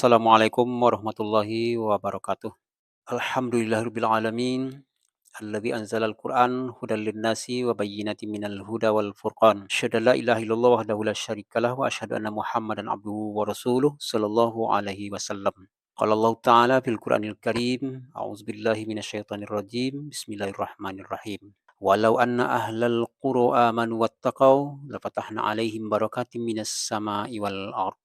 Assalamualaikum warahmatullahi wabarakatuh. Alhamdulillahirabbil alamin, alladzi anzalal Qur'an hudal lin-nasi wa bayyinatin minal huda wal furqan. Asyhadu an la ilaha illallah wahdahu la syarikalah wa asyhadu anna Muhammadan abduhu wa rasuluh sallallahu alaihi wasallam. Qala Allah ta'ala fil Qur'anil Karim, a'udzubillahi minasyaitonir rajim, bismillahirrahmanirrahim. Walau anna ahlal qura amanu wattaqau lafatahna 'alaihim barakatim minas sama'i wal ardh.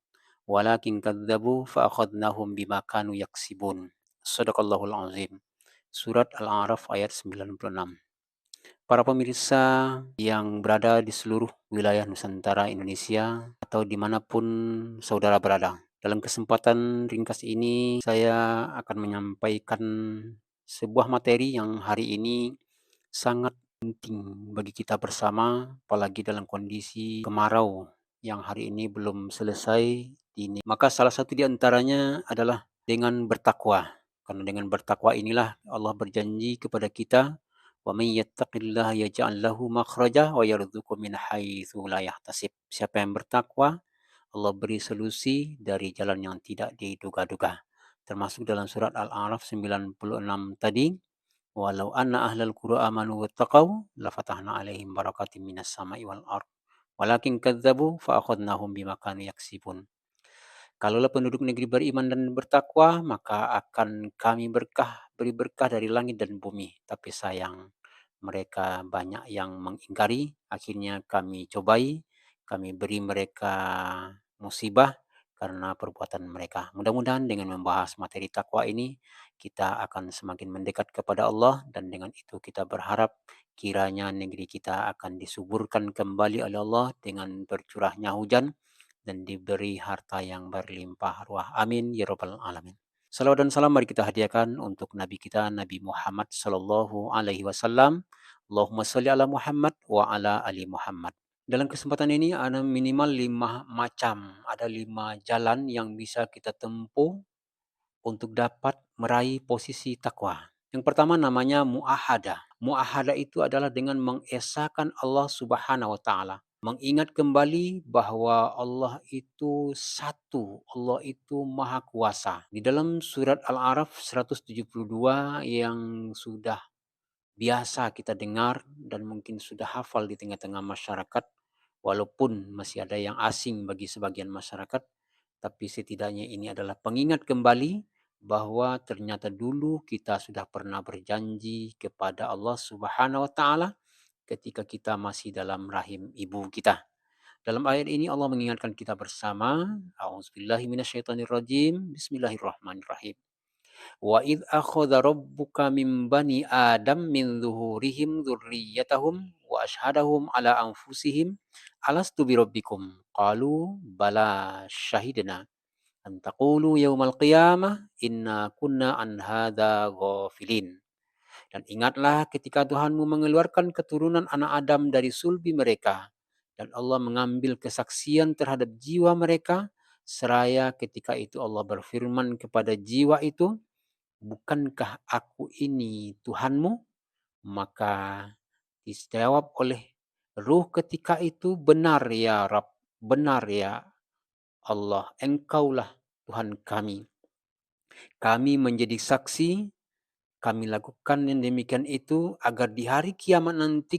Walakin kadzabu fa'akhadnahum bima kanu yaksibun. Shadaqallahul azim. Surat Al-A'raf ayat 96. Para pemirsa yang berada di seluruh wilayah Nusantara Indonesia atau dimanapun saudara berada. Dalam kesempatan ringkas ini saya akan menyampaikan sebuah materi yang hari ini sangat penting bagi kita bersama, apalagi dalam kondisi kemarau yang hari ini belum selesai ini. Maka salah satu di antaranya adalah dengan bertakwa. Karena dengan bertakwa inilah Allah berjanji kepada kita, "Wa may yattaqillaha yaj'al lahu makhraja wa yarzuqhu min haitsu la yahtasib." Siapa yang bertakwa, Allah beri solusi dari jalan yang tidak diduga-duga. Termasuk dalam surat Al-A'raf 96 tadi, "Walau anna ahlal qura amanu wattaqau lafatahna 'alaihim barakatim minas sama'i wal ardh. Walakin kadzabu fa akhadnahum bima kanu yaksibun." Kalaulah penduduk negeri beriman dan bertakwa, maka akan kami beri berkah dari langit dan bumi. Tapi sayang, mereka banyak yang mengingkari, akhirnya kami cobai, kami beri mereka musibah karena perbuatan mereka. Mudah-mudahan dengan membahas materi takwa ini, kita akan semakin mendekat kepada Allah dan dengan itu kita berharap kiranya negeri kita akan disuburkan kembali oleh Allah dengan bercurahnya hujan dan diberi harta yang berlimpah ruah. Amin ya rabbal alamin. Salawat dan salam mari kita hadiahkan untuk Nabi kita Nabi Muhammad sallallahu alaihi wasallam. Allahumma sholli ala Muhammad wa ala ali Muhammad. Dalam kesempatan ini ada minimal 5 macam, ada 5 jalan yang bisa kita tempuh untuk dapat meraih posisi takwa. Yang pertama namanya muahadah. Muahadah itu adalah dengan mengesahkan Allah Subhanahu wa taala. Mengingat kembali bahwa Allah itu satu, Allah itu maha kuasa. Di dalam surat Al-A'raf 172 yang sudah biasa kita dengar dan mungkin sudah hafal di tengah-tengah masyarakat, walaupun masih ada yang asing bagi sebagian masyarakat, tapi setidaknya ini adalah pengingat kembali bahwa ternyata dulu kita sudah pernah berjanji kepada Allah Subhanahu wa taala ketika kita masih dalam rahim ibu kita. Dalam ayat ini Allah mengingatkan kita bersama, A'udzubillahi minasyaitonirrajim, Bismillahirrahmanirrahim. Wa id akhadha rabbuka min bani Adam min zuhurihim dzurriyyatahum wa ashhadahum ala anfusihim alastu birabbikum qalu bala syahidna an taqulu yaumal qiyamah inna kunna an hadza ghafilin. Dan ingatlah ketika Tuhanmu mengeluarkan keturunan anak Adam dari sulbi mereka dan Allah mengambil kesaksian terhadap jiwa mereka seraya ketika itu Allah berfirman kepada jiwa itu, "Bukankah aku ini Tuhanmu?" Maka dijawab oleh ruh ketika itu, "Benar ya Rabb, benar ya Allah, Engkaulah Tuhan kami. Kami menjadi saksi, kami lakukan yang demikian itu agar di hari kiamat nanti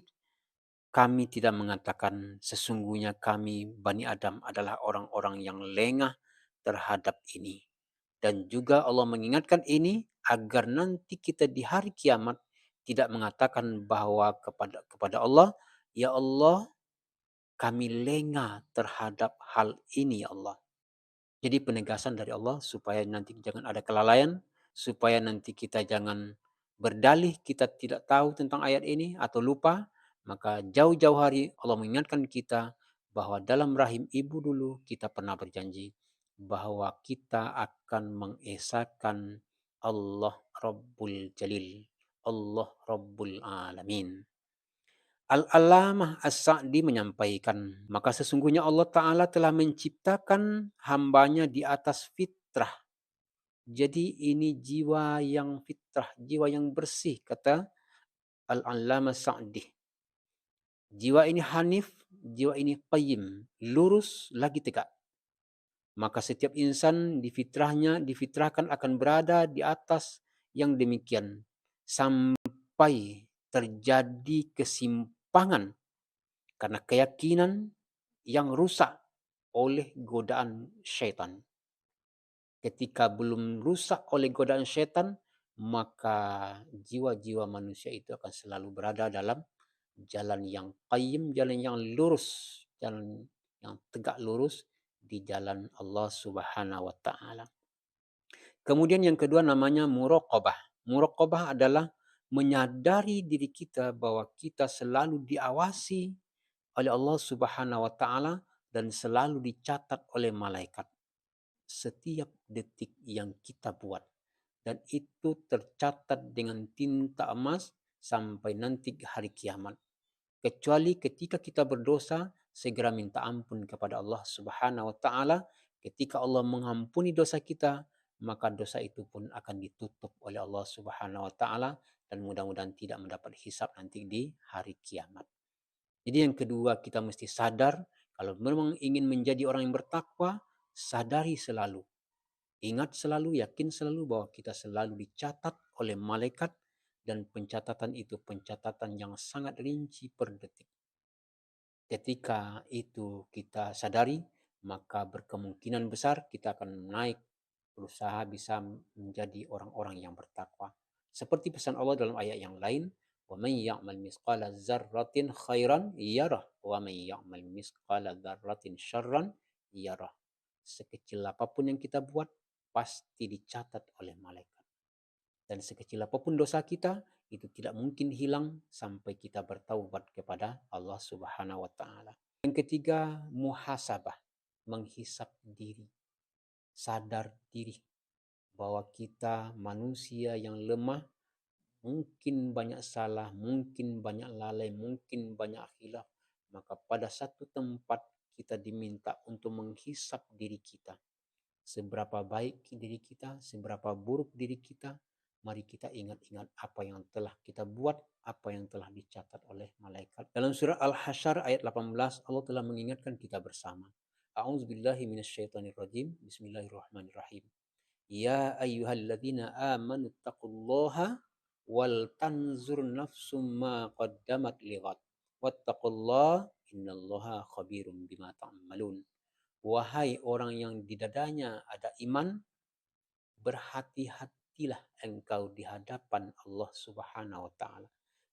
kami tidak mengatakan sesungguhnya kami Bani Adam adalah orang-orang yang lengah terhadap ini." Dan juga Allah mengingatkan ini agar nanti kita di hari kiamat tidak mengatakan bahwa kepada Allah, "Ya Allah, kami lengah terhadap hal ini ya Allah." Jadi penegasan dari Allah supaya nanti jangan ada kelalaian, supaya nanti kita jangan berdalih kita tidak tahu tentang ayat ini atau lupa, maka jauh-jauh hari Allah mengingatkan kita bahwa dalam rahim ibu dulu kita pernah berjanji bahwa kita akan mengesahkan Allah Rabbul Jalil, Allah Rabbul Alamin. Al-Allamah As-Sa'di menyampaikan, maka sesungguhnya Allah Ta'ala telah menciptakan hambanya di atas fitrah. Jadi ini jiwa yang fitrah, jiwa yang bersih, kata Al-Allamah Sa'di. Jiwa ini hanif, jiwa ini qayyim, lurus lagi tegak. Maka setiap insan difitrahkan akan berada di atas yang demikian sampai terjadi kesimpangan karena keyakinan yang rusak oleh godaan syaitan. Ketika belum rusak oleh godaan syaitan, maka jiwa-jiwa manusia itu akan selalu berada dalam jalan yang qayyim, jalan yang lurus, jalan yang tegak lurus di jalan Allah Subhanahu wa taala. Kemudian yang kedua namanya muraqabah. Muraqabah adalah menyadari diri kita bahwa kita selalu diawasi oleh Allah Subhanahu wa taala dan selalu dicatat oleh malaikat setiap detik yang kita buat, dan itu tercatat dengan tinta emas sampai nanti hari kiamat. Kecuali ketika kita berdosa, segera minta ampun kepada Allah Subhanahu wa taala. Ketika Allah mengampuni dosa kita, maka dosa itu pun akan ditutup oleh Allah Subhanahu wa taala dan mudah-mudahan tidak mendapat hisab nanti di hari kiamat. Jadi yang kedua, kita mesti sadar kalau memang ingin menjadi orang yang bertakwa, sadari selalu, ingat selalu, yakin selalu bahwa kita selalu dicatat oleh malaikat dan pencatatan itu pencatatan yang sangat rinci per detik. Ketika itu kita sadari, maka berkemungkinan besar kita akan naik, berusaha bisa menjadi orang-orang yang bertakwa. Seperti pesan Allah dalam ayat yang lain, وَمَنْ يَعْمَلْ مِثْقَالَ ذَرَّةٍ خَيْرًا يَرَهُ وَمَنْ يَعْمَلْ مِثْقَالَ ذَرَّةٍ شَرًّا يَرَهُ. Sekecil apapun yang kita buat, pasti dicatat oleh malaikat. Dan sekecil apapun dosa kita, itu tidak mungkin hilang sampai kita bertaubat kepada Allah Subhanahu wa taala. Yang ketiga, muhasabah, menghisap diri, sadar diri bahwa kita manusia yang lemah, mungkin banyak salah, mungkin banyak lalai, mungkin banyak khilaf. Maka pada satu tempat kita diminta untuk menghisap diri kita. Seberapa baik diri kita, seberapa buruk diri kita, mari kita ingat-ingat apa yang telah kita buat, apa yang telah dicatat oleh malaikat. Dalam surah Al-Hasyr ayat 18, Allah telah mengingatkan kita bersama. A'udzubillahi minasyaitonirrajim. Bismillahirrahmanirrahim. Ya ayyuhalladzina amanu taqullaha wal tanzur nafsum ma qaddamat lighad. Wattaqullaha innallaha khabirum bima ta'malun. Wahai orang yang di dadanya ada iman, berhati-hatilah engkau di hadapan Allah Subhanahu wa taala.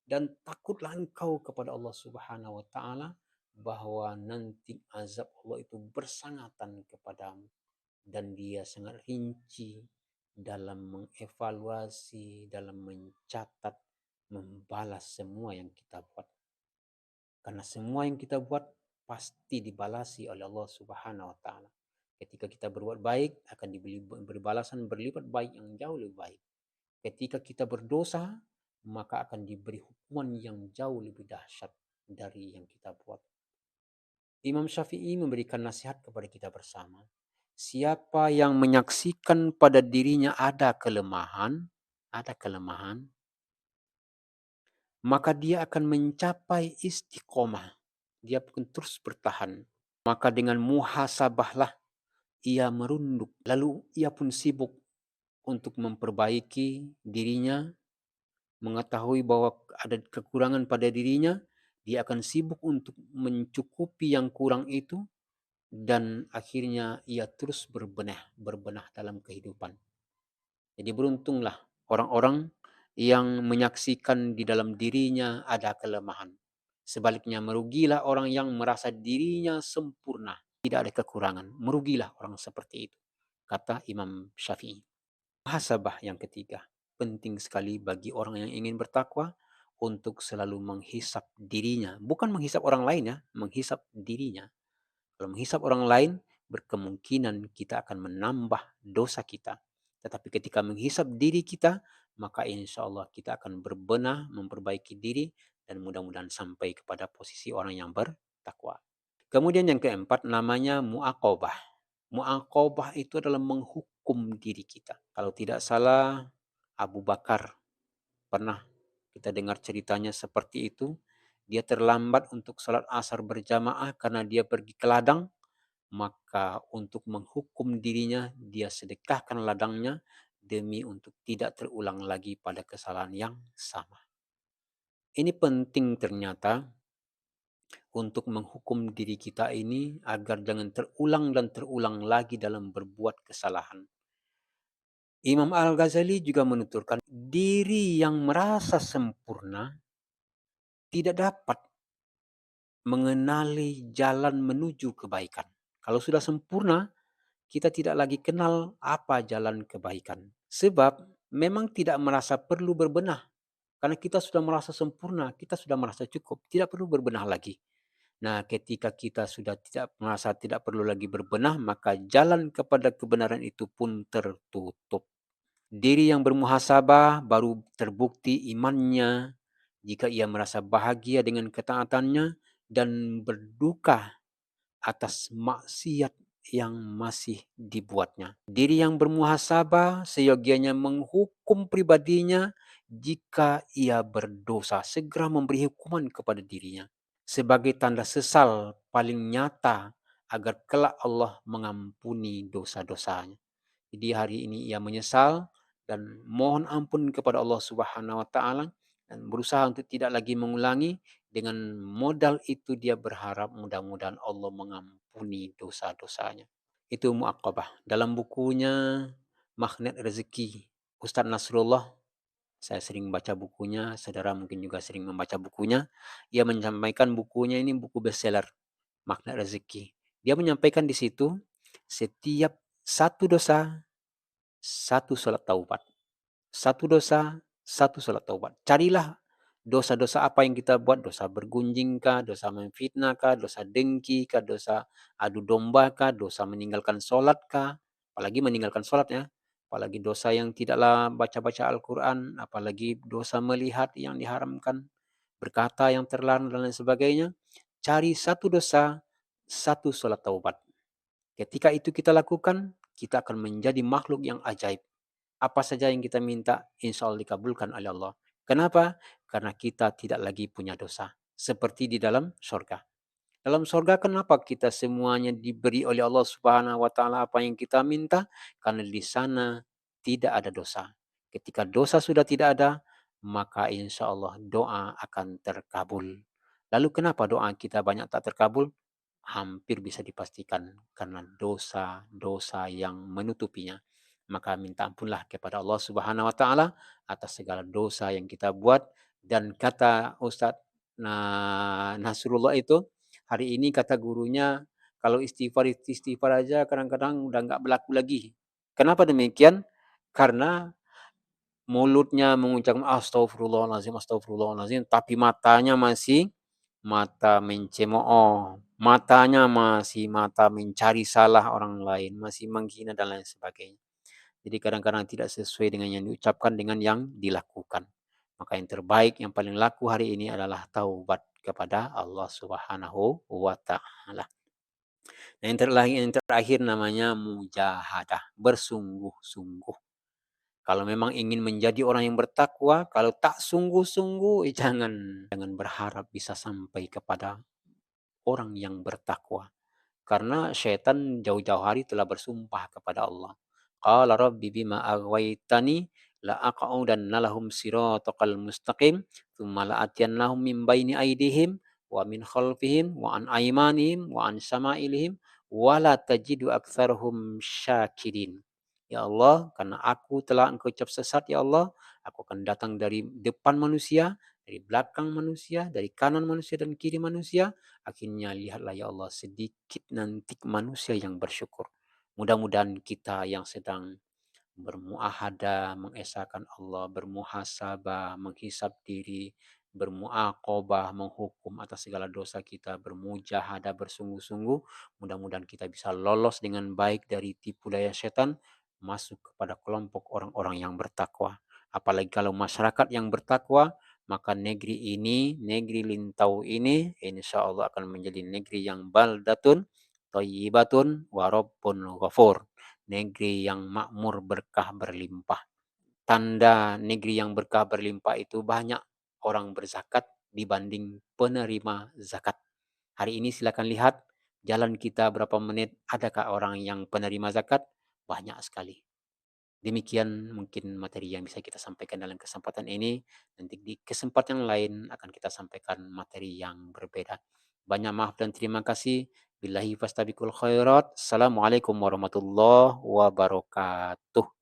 Dan takutlah engkau kepada Allah Subhanahu wa taala bahwa nanti azab Allah itu bersangatan kepadamu dan dia sangat rinci dalam mengevaluasi, dalam mencatat, membalas semua yang kita buat. Karena semua yang kita buat pasti dibalasi oleh Allah Subhanahu wa taala. Ketika kita berbuat baik akan diberi balasan berlipat baik yang jauh lebih baik. Ketika kita berdosa maka akan diberi hukuman yang jauh lebih dahsyat dari yang kita buat. Imam Syafi'i memberikan nasihat kepada kita bersama. Siapa yang menyaksikan pada dirinya ada kelemahan, maka dia akan mencapai istiqomah. Dia akan terus bertahan. Maka dengan muhasabahlah ia merunduk. Lalu ia pun sibuk untuk memperbaiki dirinya, mengetahui bahwa ada kekurangan pada dirinya. Dia akan sibuk untuk mencukupi yang kurang itu. Dan akhirnya ia terus berbenah dalam kehidupan. Jadi beruntunglah orang-orang yang menyaksikan di dalam dirinya ada kelemahan. Sebaliknya merugilah orang yang merasa dirinya sempurna, tidak ada kekurangan. Merugilah orang seperti itu, kata Imam Syafi'i. Muhasabah yang ketiga, penting sekali bagi orang yang ingin bertakwa untuk selalu menghisap dirinya. Bukan menghisap orang lain ya, menghisap dirinya. Kalau menghisap orang lain, berkemungkinan kita akan menambah dosa kita. Tetapi ketika menghisap diri kita, maka insya Allah kita akan berbenah, memperbaiki diri, dan mudah-mudahan sampai kepada posisi orang yang bertakwa. Kemudian yang keempat namanya mu'aqobah. Mu'aqobah itu adalah menghukum diri kita. Kalau tidak salah, Abu Bakar pernah kita dengar ceritanya seperti itu. Dia terlambat untuk sholat asar berjamaah karena dia pergi ke ladang. maka untuk menghukum dirinya dia sedekahkan ladangnya demi untuk tidak terulang lagi pada kesalahan yang sama. Ini penting ternyata untuk menghukum diri kita ini agar jangan terulang dan terulang lagi dalam berbuat kesalahan. Imam Al-Ghazali juga menuturkan, diri yang merasa sempurna tidak dapat mengenali jalan menuju kebaikan. Kalau sudah sempurna, kita tidak lagi kenal apa jalan kebaikan. Sebab memang tidak merasa perlu berbenah. Karena kita sudah merasa sempurna, kita sudah merasa cukup, tidak perlu berbenah lagi. Nah, ketika kita sudah tidak merasa tidak perlu lagi berbenah, maka jalan kepada kebenaran itu pun tertutup. Diri yang bermuhasabah baru terbukti imannya jika ia merasa bahagia dengan ketaatannya dan berduka atas maksiat yang masih dibuatnya. Diri yang bermuhasabah seyogianya menghukum pribadinya jika ia berdosa, segera memberi hukuman kepada dirinya sebagai tanda sesal paling nyata agar kelak Allah mengampuni dosa-dosanya. Jadi hari ini ia menyesal dan mohon ampun kepada Allah Subhanahu wa taala dan berusaha untuk tidak lagi mengulangi. Dengan modal itu dia berharap mudah-mudahan Allah mengampuni dosa-dosanya. Itu Mu'aqqabah. Dalam bukunya Magnet Rezeki, Ustadz Nasrullah, saya sering baca bukunya, saudara mungkin juga sering membaca bukunya. Ia menyampaikan bukunya ini buku bestseller, Magnet Rezeki. Dia menyampaikan di situ, setiap satu dosa, satu salat taubat. Satu dosa, satu salat taubat. Carilah dosa-dosa apa yang kita buat, dosa bergunjing kah, dosa memfitnah kah, dosa dengki kah, dosa adu domba kah, dosa meninggalkan sholat kah, apalagi meninggalkan sholat ya, apalagi dosa yang tidaklah baca-baca Al-Quran, apalagi dosa melihat yang diharamkan, berkata yang terlarang dan lain sebagainya. Cari satu dosa, satu sholat taubat. Ketika itu kita lakukan, kita akan menjadi makhluk yang ajaib. Apa saja yang kita minta, insya Allah dikabulkan oleh Allah. Kenapa? Karena kita tidak lagi punya dosa. Seperti di dalam surga. Dalam surga kenapa kita semuanya diberi oleh Allah Subhanahu wa taala apa yang kita minta? Karena di sana tidak ada dosa. Ketika dosa sudah tidak ada, maka insya Allah doa akan terkabul. Lalu kenapa doa kita banyak tak terkabul? Hampir bisa dipastikan karena dosa-dosa yang menutupinya. Maka minta ampunlah kepada Allah Subhanahu wa taala atas segala dosa yang kita buat. Dan kata Ustadz Nasrullah itu, hari ini kata gurunya, kalau istighfar aja kadang-kadang udah nggak berlaku lagi. Kenapa demikian? Karena mulutnya mengucapkan astagfirullahalazim, astagfirullahalazim, tapi matanya masih mata mencemooh, matanya masih mata mencari salah orang lain, masih menghina dan lain sebagainya. Jadi kadang-kadang tidak sesuai dengan yang diucapkan dengan yang dilakukan. Maka yang terbaik, yang paling laku hari ini adalah taubat kepada Allah Subhanahu wa taala. Nah, yang terakhir namanya mujahadah, bersungguh-sungguh. Kalau memang ingin menjadi orang yang bertakwa, kalau tak sungguh-sungguh, jangan berharap bisa sampai kepada orang yang bertakwa. Karena syaitan jauh-jauh hari telah bersumpah kepada Allah. Qala rabbi bima aghwaytani la aq'udanna lahum siratal mustaqim tsumma la atiyannahum min baini aydihim wa min khalfihim wa an aymanihim wa an sama'ilihim wa la tajidu aktsarahum syakirin. Ya Allah, karena aku telah Engkau ucap sesat ya Allah, aku akan datang dari depan manusia, dari belakang manusia, dari kanan manusia dan kiri manusia. Akhirnya lihatlah ya Allah sedikit nanti manusia yang bersyukur. Mudah-mudahan kita yang sedang bermuahadah, mengesahkan Allah, bermuhasabah, menghisap diri, bermuaqabah, menghukum atas segala dosa kita, bermujahadah, bersungguh-sungguh. Mudah-mudahan kita bisa lolos dengan baik dari tipu daya setan, masuk kepada kelompok orang-orang yang bertakwa. Apalagi kalau masyarakat yang bertakwa, maka negeri ini, negeri Lintau ini, insya Allah akan menjadi negeri yang baldatun, thayyibatun, warabbun ghafur. Negeri yang makmur, berkah, berlimpah. Tanda negeri yang berkah berlimpah itu banyak orang berzakat dibanding penerima zakat. Hari ini silakan lihat jalan kita berapa menit, adakah orang yang penerima zakat? Banyak sekali. Demikian mungkin materi yang bisa kita sampaikan dalam kesempatan ini. Nanti di kesempatan lain akan kita sampaikan materi yang berbeda. Banyak maaf dan terima kasih. Billahi fastabiqul khairat. Assalamualaikum warahmatullahi wabarakatuh.